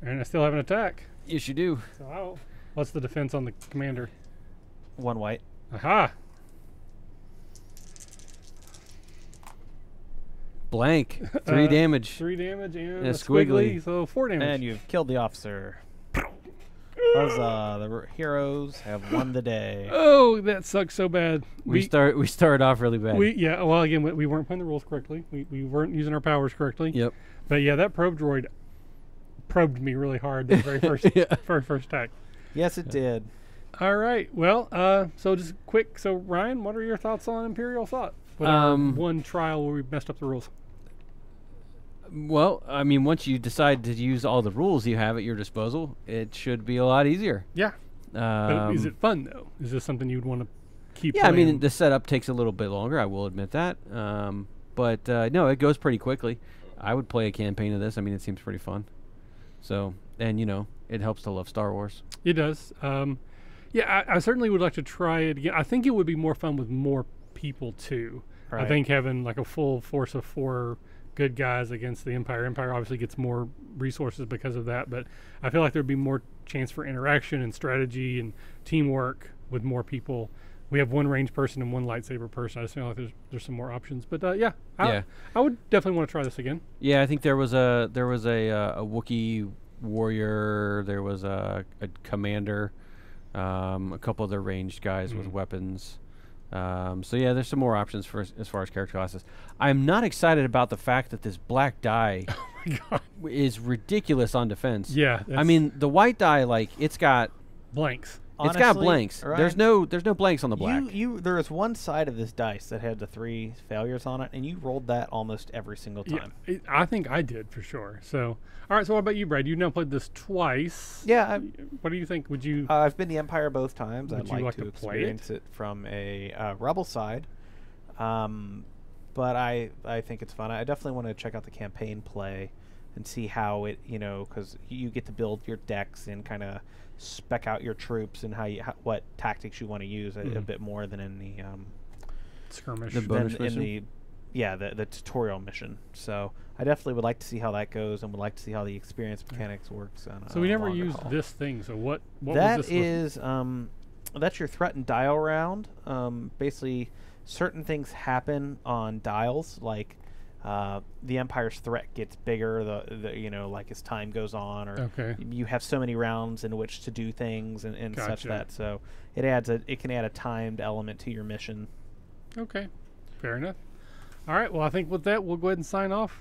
And I still have an attack. Yes, you do. So what's the defense on the commander? 1 white. Aha. Blank. 3 damage. 3 damage and A a squiggly. squiggly. So 4 damage. And you've killed the officer. Huzzah, the heroes have won the day. Oh, that sucks so bad. We started off really bad. Yeah, well, again, we weren't playing the rules correctly. We weren't using our powers correctly. Yep. But yeah, that probe droid probed me really hard the very first Yeah. first attack. Yes, it did. All right. Well, so just quick. So Ryan, what are your thoughts on Imperial Assault? With our one trial where we messed up the rules. Well, I mean, once you decide to use all the rules you have at your disposal, it should be a lot easier. Yeah. But is it fun though? Is this something you'd want to keep? Yeah, I playing? mean, the setup takes a little bit longer. I will admit that. But no, it goes pretty quickly. I would play a campaign of this. I mean, it seems pretty fun. So, and it helps to love Star Wars. It does. Yeah, I certainly would like to try it again. I think it would be more fun with more people too. Right. I think having like a full force of 4 good guys against the Empire. Empire obviously gets more resources because of that, but I feel like there'd be more chance for interaction and strategy and teamwork with more people. We have 1 range person and 1 lightsaber person. I just feel like there's some more options. But Yeah. I would definitely want to try this again. Yeah, I think there was a Wookiee warrior. There was a commander, a couple other ranged guys with weapons. So yeah, there's some more options for as far as character classes. I'm not excited about the fact that this black die Oh my god. is ridiculous on defense. Yeah. I mean, the white die, like it's got blanks. it's got Honestly, blanks. Ryan, There's no blanks on the black. There is one side of this dice that had the 3 failures on it, and you rolled that almost every single time. Yeah, I think I did for sure. So, all right. So, what about you, Brad? You've now played this twice. Yeah, What do you think? Would you? I've been the Empire both times. Would I'd you like like to to play experience it from a Rebel side. But I think it's fun. I definitely want to check out the campaign play and see how it, because you get to build your decks and kind of spec out your troops and what tactics you want to use a bit more than in the Skirmish. The bonus than in mission? the tutorial mission. So I definitely would like to see how that goes, and would like to see how the experience mechanics works. So we never longer used haul. this thing. So what That was this? is that's your threat and dial round. Basically, certain things happen on dials, like the Empire's threat gets bigger. Like as time goes on, or Okay. you have so many rounds in which to do things and such Gotcha. that. So it can add a timed element to your mission. Okay, fair enough. All right. Well, I think with that, we'll go ahead and sign off.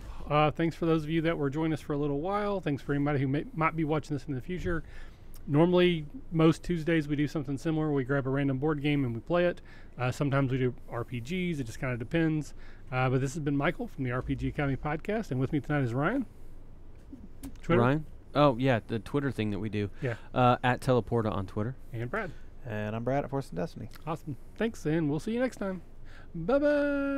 Thanks for those of you that were joining us for a little while. Thanks for anybody who might be watching this in the future. Normally, most Tuesdays we do something similar. We grab a random board game and we play it. Sometimes we do RPGs. It just kind of depends. But this has been Michael from the RPG Academy podcast, and with me tonight is Ryan. Twitter. Ryan? Oh yeah, the Twitter thing that we do. Yeah. At Teleporta on Twitter. And Brad. And I'm Brad at Force and Destiny. Awesome. Thanks, and we'll see you next time. Bye-bye.